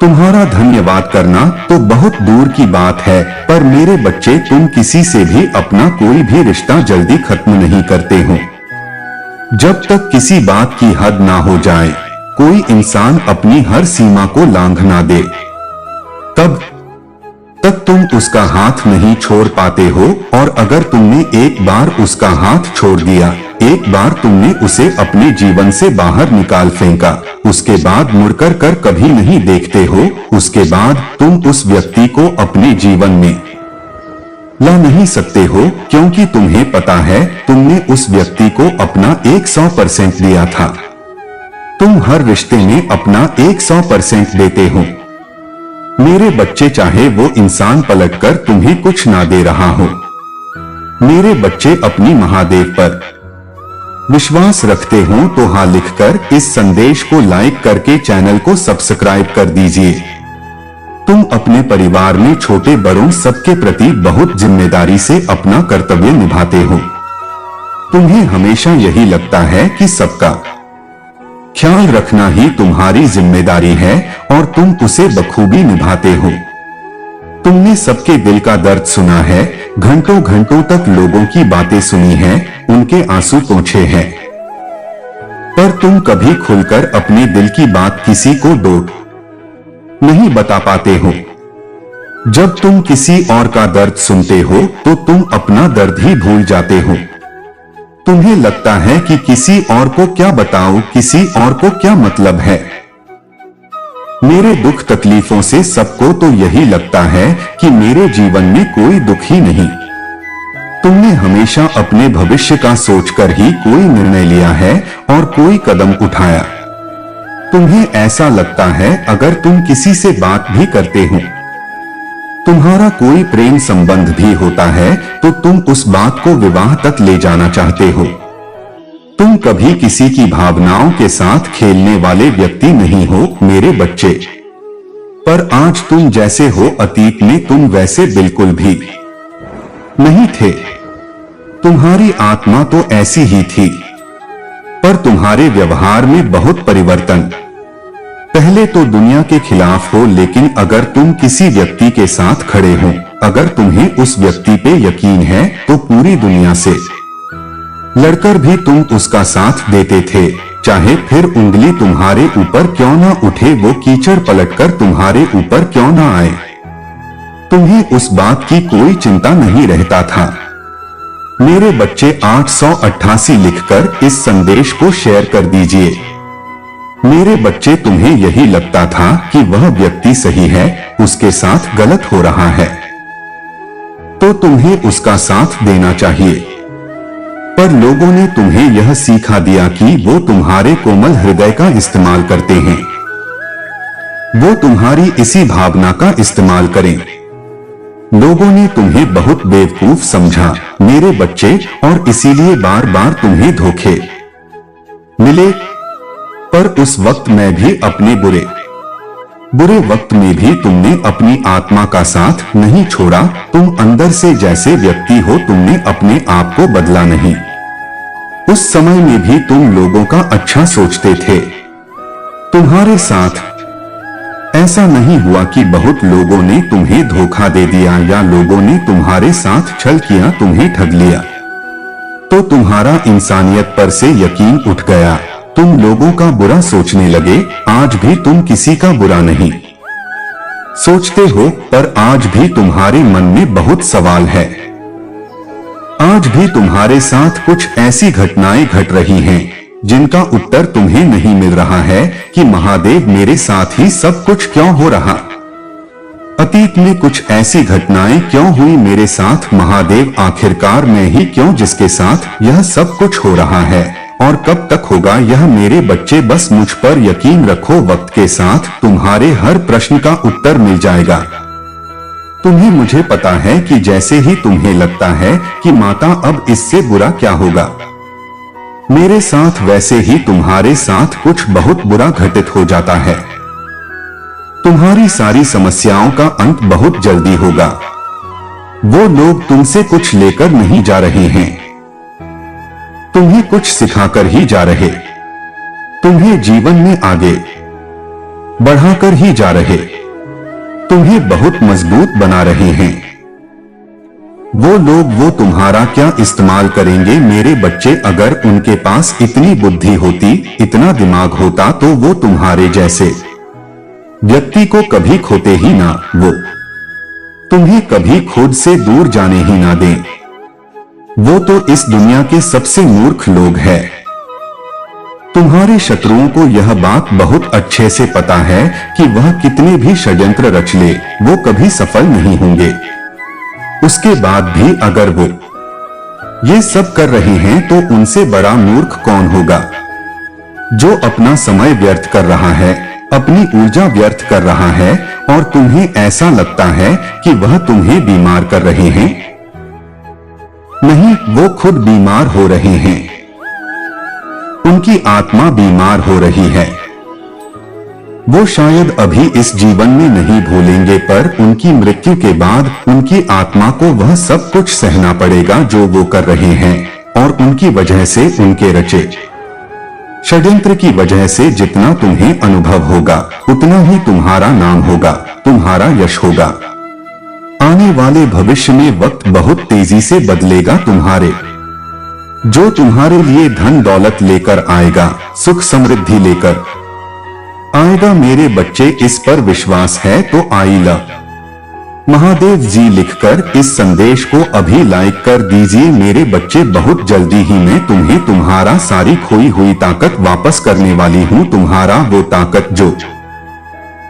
Speaker 2: तुम्हारा धन्यवाद करना तो बहुत दूर की बात है, पर मेरे बच्चे, तुम किसी से भी अपना कोई भी रिश्ता जल्दी खत्म नहीं करते हो। जब तक किसी बात की हद ना हो जाए, कोई इंसान अपनी हर सीमा को लांघ ना दे, तब तक तुम उसका हाथ नहीं छोड़ पाते हो। और अगर तुमने एक बार उसका हाथ छोड़ दिया, एक बार तुमने उसे अपने जीवन से बाहर निकाल फेंका, उसके बाद मुड़कर कर कभी नहीं देखते हो। उसके बाद तुम उस व्यक्ति को अपने जीवन में ला नहीं सकते हो, क्योंकि तुम्हें पता है तुमने उस व्यक्ति को अपना 100% दिया था। तुम हर रिश्ते में अपना 100% देते हो। मेरे बच्चे, चाहे वो इंसान पलटकर तुम्हें कुछ ना दे रहा हो, मेरे बच्चे अपनी महादेव पर विश्वास रखते हो तो हाँ लिखकर इस संदेश को लाइक करके चैनल को सब्सक्राइब कर दीजिए। तुम अपने परिवार में छोटे बड़ों सबके प्रति बहुत जिम्मेदारी से अपना कर्तव्य निभाते हो। तुम्हें हमेशा यही लगता है कि सबका ख्याल रखना ही तुम्हारी जिम्मेदारी है और तुम उसे बखूबी निभाते हो। तुमने सबके दिल का दर्द सुना है, घंटों घंटों तक लोगों की बातें सुनी हैं, उनके आंसू पोंछे हैं, पर तुम कभी खुलकर अपने दिल की बात किसी को नहीं बता पाते हो। जब तुम किसी और का दर्द सुनते हो तो तुम अपना दर्द ही भूल जाते हो। तुम्हें लगता है कि किसी और को क्या बताओ, किसी और को क्या मतलब है। मेरे दुख तकलीफों से सबको तो यही लगता है कि मेरे जीवन में कोई दुख ही नहीं। तुमने हमेशा अपने भविष्य का सोचकर ही कोई निर्णय लिया है और कोई कदम उठाया। तुम्हें ऐसा लगता है अगर तुम किसी से बात भी करते हो, तुम्हारा कोई प्रेम संबंध भी होता है, तो तुम उस बात को विवाह तक ले जाना चाहते हो। तुम कभी किसी की भावनाओं के साथ खेलने वाले व्यक्ति नहीं हो मेरे बच्चे, पर आज तुम जैसे हो अतीत में तुम वैसे बिल्कुल भी नहीं थे। तुम्हारी आत्मा तो ऐसी ही थी, पर तुम्हारे व्यवहार में बहुत परिवर्तन। पहले तो दुनिया के खिलाफ हो, लेकिन अगर तुम किसी व्यक्ति के साथ खड़े हो, अगर तुम्हें उस व्यक्ति पे यकीन है, तो पूरी दुनिया से लड़कर भी तुम उसका साथ देते थे, चाहे फिर उंगली तुम्हारे ऊपर क्यों ना उठे, वो कीचड़ पलटकर तुम्हारे ऊपर क्यों ना आए, तुम्हें उस बात की कोई चिंता नहीं रहता था। मेरे बच्चे 888 लिखकर इस संदेश को शेयर कर दीजिए। मेरे बच्चे, तुम्हें यही लगता था कि वह व्यक्ति सही है, उसके साथ गलत हो रहा है, तो तुम्हें उसका साथ देना चाहिए। पर लोगों ने तुम्हें यह सिखा दिया कि वो तुम्हारे कोमल हृदय का इस्तेमाल करते हैं, वो तुम्हारी इसी भावना का इस्तेमाल करें। लोगों ने तुम्हें बहुत बेवकूफ समझा मेरे बच्चे, और इसीलिए बार बार तुम्हें धोखे मिले। पर उस वक्त मैं भी अपने बुरे वक्त में भी तुमने अपनी आत्मा का साथ नहीं छोड़ा। तुम अंदर से जैसे व्यक्ति हो, तुमने अपने आप को बदला नहीं। उस समय में भी तुम लोगों का अच्छा सोचते थे। तुम्हारे साथ ऐसा नहीं हुआ कि बहुत लोगों ने तुम्हें धोखा दे दिया या लोगों ने तुम्हारे साथ छल किया, तुम्हें ठग लिया, तो तुम्हारा इंसानियत पर से यकीन उठ गया। तुम लोगों का बुरा सोचने लगे। आज भी तुम किसी का बुरा नहीं सोचते हो, पर आज भी तुम्हारे मन में बहुत सवाल है। आज भी तुम्हारे साथ कुछ ऐसी घटनाएं घट रही हैं जिनका उत्तर तुम्हें नहीं मिल रहा है कि महादेव मेरे साथ ही सब कुछ क्यों हो रहा। अतीत में कुछ ऐसी घटनाएं क्यों हुई मेरे साथ महादेव, आखिरकार मैं ही क्यों जिसके साथ यह सब कुछ हो रहा है, और कब तक होगा यह मेरे बच्चे। बस मुझ पर यकीन रखो, वक्त के साथ तुम्हारे हर प्रश्न का उत्तर मिल जाएगा। तुम्हें मुझे पता है कि जैसे ही तुम्हें लगता है कि माता अब इससे बुरा क्या होगा, मेरे साथ वैसे ही तुम्हारे साथ कुछ बहुत बुरा घटित हो जाता है। तुम्हारी सारी समस्याओं का अंत बहुत जल्दी होगा। वो लोग तुमसे कुछ लेकर नहीं जा रहे हैं, तुम्हें कुछ सिखाकर ही जा रहे, तुम्हें जीवन में आगे बढ़ाकर ही जा रहे, तुम्हें बहुत मजबूत बना रहे हैं। वो लोग वो तुम्हारा क्या इस्तेमाल करेंगे मेरे बच्चे। अगर उनके पास इतनी बुद्धि होती, इतना दिमाग होता, तो वो तुम्हारे जैसे व्यक्ति को कभी खोते ही ना, वो तुम्हें कभी खुद से दूर जाने ही ना दें। वो तो इस दुनिया के सबसे मूर्ख लोग हैं। तुम्हारे शत्रुओं को यह बात बहुत अच्छे से पता है कि वह कितने भी षड्यंत्र रच ले, वो कभी सफल नहीं होंगे। उसके बाद भी अगर वो ये सब कर रहे हैं, तो उनसे बड़ा मूर्ख कौन होगा जो अपना समय व्यर्थ कर रहा है, अपनी ऊर्जा व्यर्थ कर रहा है, और तुम्हें ऐसा लगता है कि वह तुम्हें बीमार कर रहे हैं। नहीं, वो खुद बीमार हो रहे हैं, उनकी आत्मा बीमार हो रही है। वो शायद अभी इस जीवन में नहीं भूलेंगे, पर उनकी मृत्यु के बाद उनकी आत्मा को वह सब कुछ सहना पड़ेगा जो वो कर रहे हैं, और उनकी वजह से, उनके रचे षड्यंत्र की वजह से जितना तुम्हें अनुभव होगा, उतना ही तुम्हारा नाम होगा, तुम्हारा यश होगा। आने वाले भविष्य में वक्त बहुत तेजी से बदलेगा। जो तुम्हारे लिए धन दौलत लेकर आएगा, सुख समृद्धि लेकर आएगा मेरे बच्चे, इस पर विश्वास है तो आइला। महादेव जी लिखकर इस संदेश को अभी लाइक कर दीजिए मेरे बच्चे। बहुत जल्दी ही मैं तुम्हें तुम्हारा सारी खोई हुई ताकत वापस करने वाली हूँ। तुम्हारा वो ताकत जो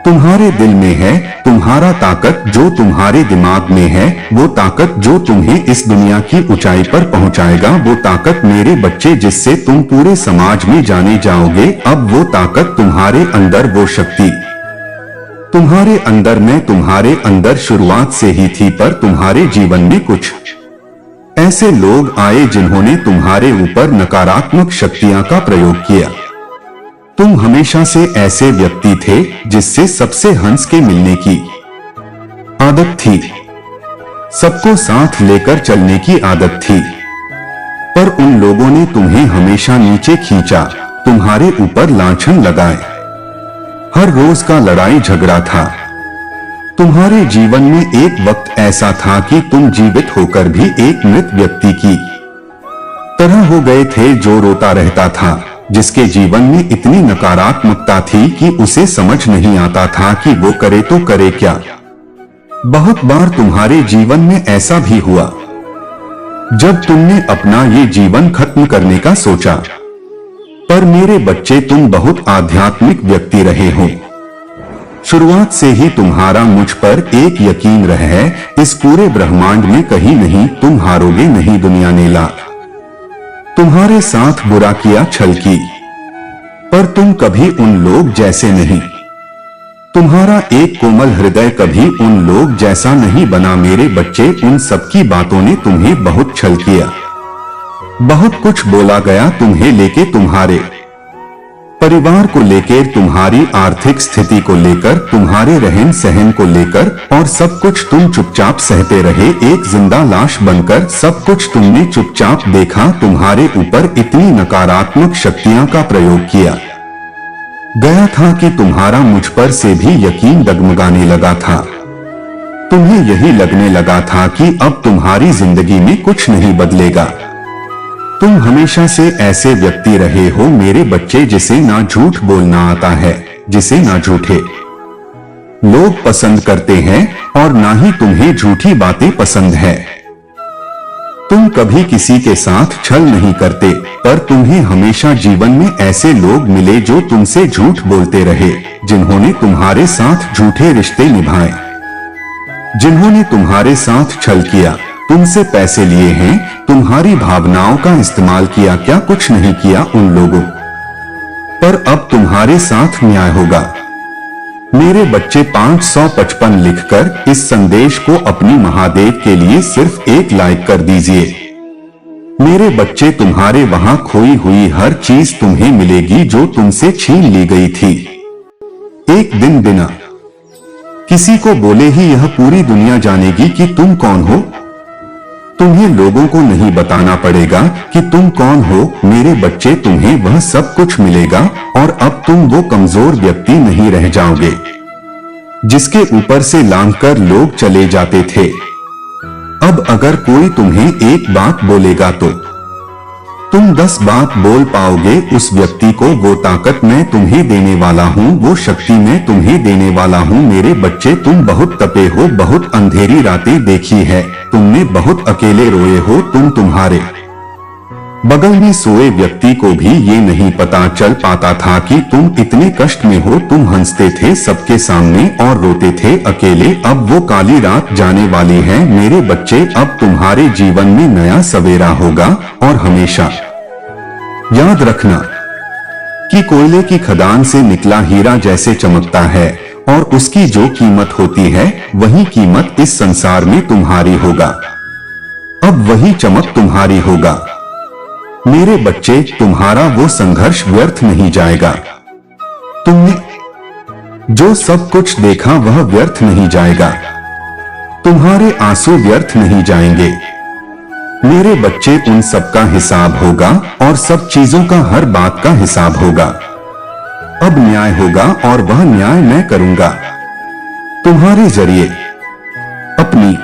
Speaker 2: तुम्हारे दिल में है, तुम्हारा ताकत जो तुम्हारे दिमाग में है, वो ताकत जो तुम्हें इस दुनिया की ऊंचाई पर पहुंचाएगा, वो ताकत मेरे बच्चे जिससे तुम पूरे समाज में जाने जाओगे। अब वो ताकत तुम्हारे अंदर, वो शक्ति तुम्हारे अंदर, मैं तुम्हारे अंदर शुरुआत से ही थी, पर तुम्हारे जीवन में कुछ ऐसे लोग आए जिन्होंने तुम्हारे ऊपर नकारात्मक शक्तियां का प्रयोग किया। तुम हमेशा से ऐसे व्यक्ति थे जिससे सबसे हंस के मिलने की आदत थी, सबको साथ लेकर चलने की आदत थी, पर उन लोगों ने तुम्हें हमेशा नीचे खींचा, तुम्हारे ऊपर लांछन लगाए। हर रोज का लड़ाई झगड़ा था। तुम्हारे जीवन में एक वक्त ऐसा था कि तुम जीवित होकर भी एक मृत व्यक्ति की तरह हो गए थे जो रोता रहता था, जिसके जीवन में इतनी नकारात्मकता थी कि उसे समझ नहीं आता था कि वो करे तो करे क्या। बहुत बार तुम्हारे जीवन में ऐसा भी हुआ जब तुमने अपना ये जीवन खत्म करने का सोचा। पर मेरे बच्चे, तुम बहुत आध्यात्मिक व्यक्ति रहे हो। शुरुआत से ही तुम्हारा मुझ पर एक यकीन रहा है, इस पूरे ब्रह्मांड में कहीं नहीं तुम हारोगे नहीं। दुनिया ने तुम्हारे साथ बुरा किया, छल की, पर तुम कभी उन लोग जैसे नहीं। तुम्हारा एक कोमल हृदय कभी उन लोग जैसा नहीं बना। मेरे बच्चे, उन सबकी बातों ने तुम्हें बहुत छल किया, बहुत कुछ बोला गया तुम्हें लेके, तुम्हारे परिवार को लेकर, तुम्हारी आर्थिक स्थिति को लेकर, तुम्हारे रहन सहन को लेकर, और सब कुछ तुम चुपचाप सहते रहे, एक जिंदा लाश बनकर। सब कुछ तुमने चुपचाप देखा। तुम्हारे ऊपर इतनी नकारात्मक शक्तियां का प्रयोग किया गया था कि तुम्हारा मुझ पर से भी यकीन डगमगाने लगा था। तुम्हें यही लगने लगा था कि अब तुम्हारी जिंदगी में कुछ नहीं बदलेगा। तुम हमेशा से ऐसे व्यक्ति रहे हो मेरे बच्चे, जिसे ना झूठ बोलना आता है, जिसे ना झूठे लोग पसंद करते हैं और ना ही तुम्हें झूठी बातें पसंद है। तुम कभी किसी के साथ छल नहीं करते, पर तुम्हें हमेशा जीवन में ऐसे लोग मिले जो तुमसे झूठ बोलते रहे, जिन्होंने तुम्हारे साथ झूठे रिश्ते निभाए, जिन्होंने तुम्हारे साथ छल किया, तुमसे पैसे लिए हैं, तुम्हारी भावनाओं का इस्तेमाल किया। क्या कुछ नहीं किया उन लोगों पर। अब तुम्हारे साथ न्याय होगा। मेरे बच्चे, 555 लिखकर इस संदेश को अपनी महादेव के लिए सिर्फ एक लाइक कर दीजिए। मेरे बच्चे, तुम्हारे वहां खोई हुई हर चीज तुम्हें मिलेगी जो तुमसे छीन ली गई थी। एक दिन बिना किसी को बोले ही यह पूरी दुनिया जानेगी कि तुम कौन हो। तुम्हें लोगों को नहीं बताना पड़ेगा कि तुम कौन हो मेरे बच्चे, तुम्हें वह सब कुछ मिलेगा और अब तुम वो कमजोर व्यक्ति नहीं रह जाओगे जिसके ऊपर से लांघकर लोग चले जाते थे। अब अगर कोई तुम्हें एक बात बोलेगा तो तुम 10 बात बोल पाओगे। उस व्यक्ति को वो ताकत मैं तुम्हें देने वाला हूँ, वो शक्ति मैं तुम्हें देने वाला हूँ। मेरे बच्चे, तुम बहुत तपे हो, बहुत अंधेरी रातें देखी है, तुमने बहुत अकेले रोए हो। तुम्हारे बगल में सोए व्यक्ति को भी ये नहीं पता चल पाता था कि तुम इतने कष्ट में हो। तुम हंसते थे सबके सामने और रोते थे अकेले। अब वो काली रात जाने वाली है मेरे बच्चे। अब तुम्हारे जीवन में नया सवेरा होगा और हमेशा याद रखना कि कोयले की खदान से निकला हीरा जैसे चमकता है और उसकी जो कीमत होती है वही कीमत इस संसार में तुम्हारी होगा। अब वही चमक तुम्हारी होगा मेरे बच्चे। तुम्हारा वो संघर्ष व्यर्थ नहीं जाएगा। तुमने जो सब कुछ देखा वह व्यर्थ नहीं जाएगा। तुम्हारे आंसू व्यर्थ नहीं जाएंगे मेरे बच्चे। उन सब का हिसाब होगा और सब चीजों का, हर बात का हिसाब होगा। अब न्याय होगा और वह न्याय मैं करूंगा तुम्हारे जरिए। अपनी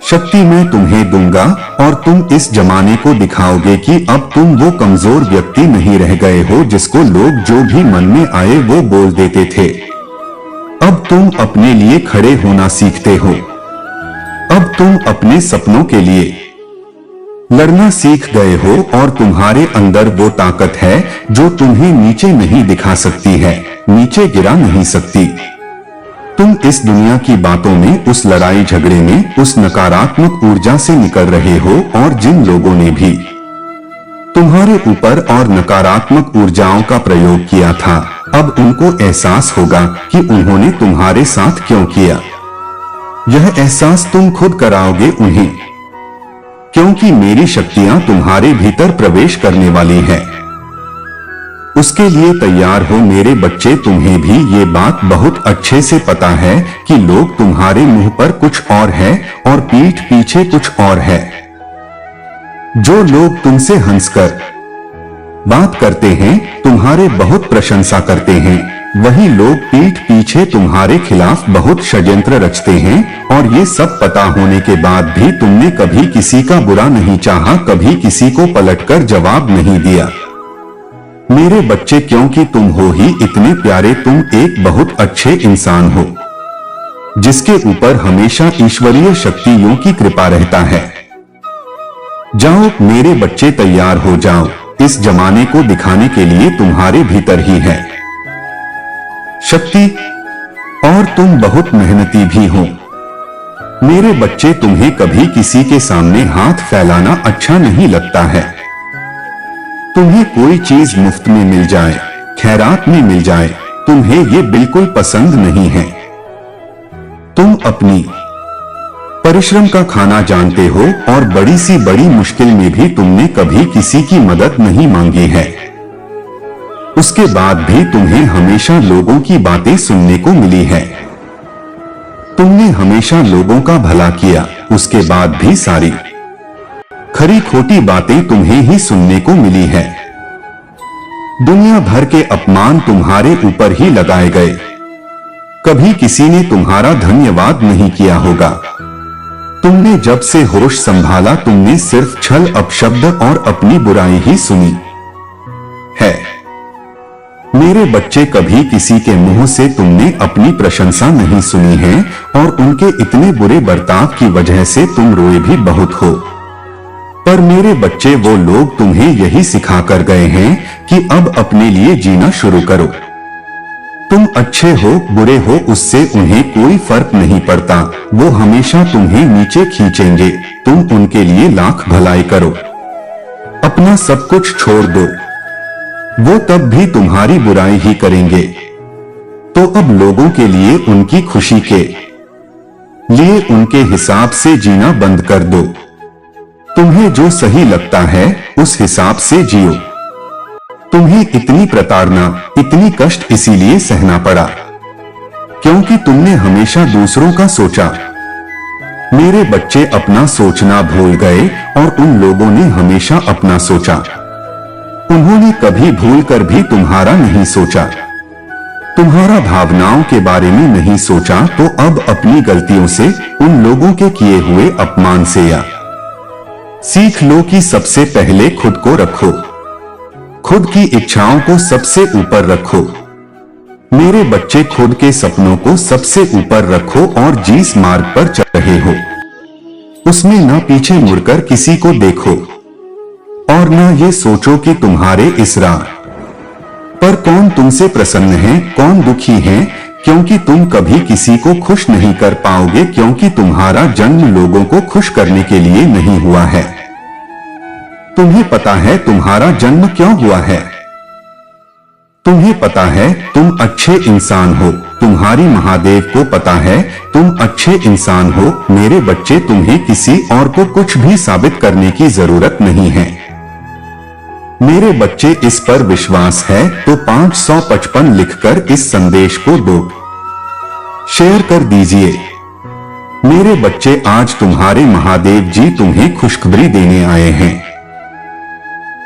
Speaker 2: शक्ति मैं तुम्हें दूंगा और तुम इस जमाने को दिखाओगे कि अब तुम वो कमजोर व्यक्ति नहीं रह गए हो जिसको लोग जो भी मन में आए वो बोल देते थे। अब तुम अपने लिए खड़े होना सीखते हो। अब तुम अपने सपनों के लिए लड़ना सीख गए हो और तुम्हारे अंदर वो ताकत है जो तुम्हें नीचे नहीं दिखा सकती है, नीचे गिरा नहीं सकती। तुम इस दुनिया की बातों में, उस लड़ाई झगड़े में, उस नकारात्मक ऊर्जा से निकल रहे हो और जिन लोगों ने भी तुम्हारे ऊपर और नकारात्मक ऊर्जाओं का प्रयोग किया था, अब उनको एहसास होगा कि उन्होंने तुम्हारे साथ क्यों किया। यह एहसास तुम खुद कराओगे उन्हें। क्योंकि मेरी शक्तियां तुम्हारे भीतर प्रवेश करने वाली हैं। उसके लिए तैयार हो मेरे बच्चे। तुम्हें भी ये बात बहुत अच्छे से पता है कि लोग तुम्हारे मुंह पर कुछ और है और पीठ पीछे कुछ और है। जो लोग तुमसे हंसकर बात करते हैं, तुम्हारे बहुत प्रशंसा करते हैं, वही लोग पीठ पीछे तुम्हारे खिलाफ बहुत षड्यंत्र रचते हैं। और ये सब पता होने के बाद भी तुमने कभी किसी का बुरा नहीं चाहा, कभी किसी को पलटकर जवाब नहीं दिया। मेरे बच्चे, क्योंकि तुम हो ही इतने प्यारे, तुम एक बहुत अच्छे इंसान हो जिसके ऊपर हमेशा ईश्वरीय शक्तियों की कृपा रहता है। जाओ मेरे बच्चे, तैयार हो जाओ। इस जमाने को दिखाने के लिए तुम्हारे भीतर ही है शक्ति, और तुम बहुत मेहनती भी हो। मेरे बच्चे, तुम्हें कभी किसी के सामने हाथ फैलाना अच्छा नहीं लगता है। तुम्हें कोई चीज मुफ्त में मिल जाए, खैरात में मिल जाए, तुम्हें ये बिल्कुल पसंद नहीं है। तुम अपनी परिश्रम का खाना जानते हो और बड़ी सी बड़ी मुश्किल में भी तुमने कभी किसी की मदद नहीं मांगी है। उसके बाद भी तुम्हें हमेशा लोगों की बातें सुनने को मिली है। तुमने हमेशा लोगों का भला किया, उसके बाद भी सारी खरी खोटी बातें तुम्हें ही सुनने को मिली है। दुनिया भर के अपमान तुम्हारे ऊपर ही लगाए गए। कभी किसी ने तुम्हारा धन्यवाद नहीं किया होगा। तुमने जब से होश संभाला, तुमने सिर्फ छल, अपशब्द और अपनी बुराई ही सुनी है। मेरे बच्चे, कभी किसी के मुंह से तुमने अपनी प्रशंसा नहीं सुनी है और उनके इतने बुरे बर्ताव की वजह से तुम रोए भी बहुत हो। पर मेरे बच्चे, वो लोग तुम्हें यही सिखा कर गए हैं कि अब अपने लिए जीना शुरू करो। तुम अच्छे हो, बुरे हो, उससे उन्हें कोई फर्क नहीं पड़ता। वो हमेशा तुम्हें नीचे खींचेंगे। तुम उनके लिए लाख भलाई करो, अपना सब कुछ छोड़ दो, वो तब भी तुम्हारी बुराई ही करेंगे। तो अब लोगों के लिए, उनकी खुशी के लिए उनके हिसाब से जीना बंद कर दो। तुम्हें जो सही लगता है उस हिसाब से जियो। तुम्हें इतनी प्रताड़ना, इतनी कष्ट इसीलिए सहना पड़ा क्योंकि तुमने हमेशा दूसरों का सोचा। मेरे बच्चे, अपना सोचना भूल गए और उन लोगों ने हमेशा अपना सोचा। उन्होंने कभी भूल कर भी तुम्हारा नहीं सोचा, तुम्हारा भावनाओं के बारे में नहीं सोचा। तो अब अपनी गलतियों से, उन लोगों के किए हुए अपमान से या सीख लो कि सबसे पहले खुद को रखो, खुद की इच्छाओं को सबसे ऊपर रखो। मेरे बच्चे, खुद के सपनों को सबसे ऊपर रखो और जिस मार्ग पर चल रहे हो उसमें न पीछे मुड़कर किसी को देखो और न ये सोचो कि तुम्हारे इस राह पर कौन तुमसे प्रसन्न है, कौन दुखी है, क्योंकि तुम कभी किसी को खुश नहीं कर पाओगे, क्योंकि तुम्हारा जन्म लोगों को खुश करने के लिए नहीं हुआ है। तुम्हें पता है तुम्हारा जन्म क्यों हुआ है? तुम्हें पता है तुम अच्छे इंसान हो, तुम्हारी महादेव को पता है तुम अच्छे इंसान हो। मेरे बच्चे, तुम्हें किसी और को कुछ भी साबित करने की जरूरत नहीं है। मेरे बच्चे, इस पर विश्वास है तो 555 लिखकर इस संदेश को दो शेयर कर दीजिए। मेरे बच्चे, आज तुम्हारे महादेव जी तुम्हें खुशखबरी देने आए हैं।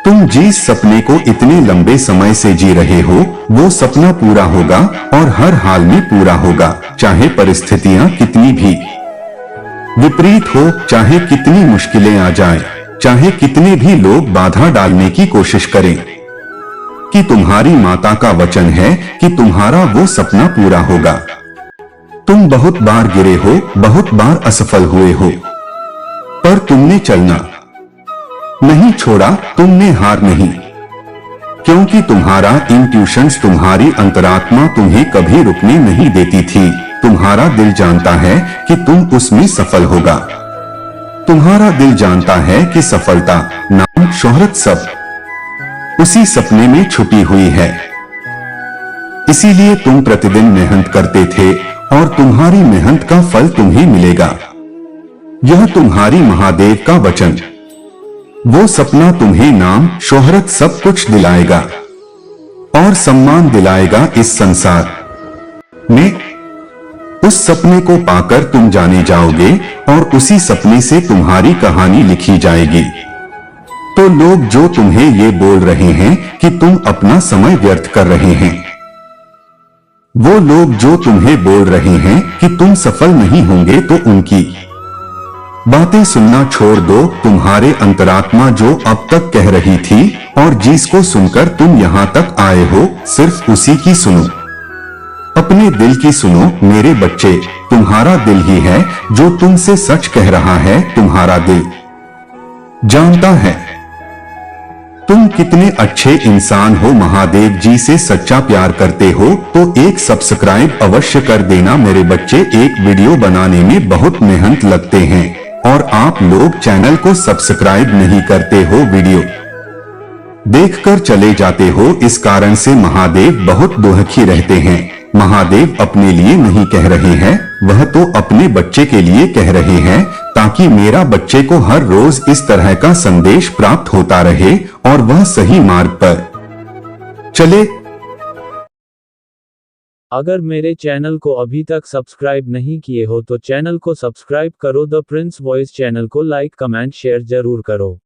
Speaker 2: तुम जिस सपने को इतने लंबे समय से जी रहे हो, वो सपना पूरा होगा और हर हाल में पूरा होगा, चाहे परिस्थितियां कितनी भी विपरीत हो, चाहे कितनी मुश्किलें आ जाएं, चाहे कितने भी लोग बाधा डालने की कोशिश करें। कि तुम्हारी माता का वचन है कि तुम्हारा वो सपना पूरा होगा। तुम बहुत बार गिरे हो, बहुत बार असफल हुए हो, पर तुमने चलना नहीं छोड़ा, तुमने हार नहीं, क्योंकि तुम्हारा इंट्यूशंस, तुम्हारी अंतरात्मा तुम्हें कभी रुकने नहीं देती थी। तुम्हारा दिल जानता है कि तुम उसमें सफल होगा। तुम्हारा दिल जानता है कि सफलता, नाम, शोहरत सब उसी सपने में छुपी हुई है। इसीलिए तुम प्रतिदिन मेहनत करते थे और तुम्हारी मेहनत का फल तुम्हें मिलेगा। यह तुम्हारी महादेव का वचन वो सपना तुम्हें नाम शोहरत सब कुछ दिलाएगा और सम्मान दिलाएगा इस संसार में। उस सपने को पाकर तुम जाने जाओगे और उसी सपने से तुम्हारी कहानी लिखी जाएगी। तो लोग जो तुम्हें ये बोल रहे हैं कि तुम अपना समय व्यर्थ कर रहे हैं, वो लोग जो तुम्हें बोल रहे हैं कि तुम सफल नहीं होंगे, तो उनकी बातें सुनना छोड़ दो। तुम्हारे अंतरात्मा जो अब तक कह रही थी और जिसको सुनकर तुम यहाँ तक आए हो, सिर्फ उसी की सुनो। अपने दिल की सुनो मेरे बच्चे। तुम्हारा दिल ही है जो तुमसे सच कह रहा है। तुम्हारा दिल जानता है तुम कितने अच्छे इंसान हो। महादेव जी से सच्चा प्यार करते हो तो एक सब्सक्राइब अवश्य कर देना मेरे बच्चे। एक वीडियो बनाने में बहुत मेहनत लगते हैं और आप लोग चैनल को सब्सक्राइब नहीं करते हो, वीडियो देखकर चले जाते हो। इस कारण से महादेव बहुत दुखी रहते हैं। महादेव अपने लिए नहीं कह रहे हैं, वह तो अपने बच्चे के लिए कह रहे हैं, ताकि मेरा बच्चे को हर रोज इस तरह का संदेश प्राप्त होता रहे और वह सही मार्ग पर चले।
Speaker 3: अगर मेरे चैनल को अभी तक सब्सक्राइब नहीं किए हो तो चैनल को सब्सक्राइब करो। द प्रिंस वॉइस चैनल को लाइक कमेंट शेयर जरूर करो।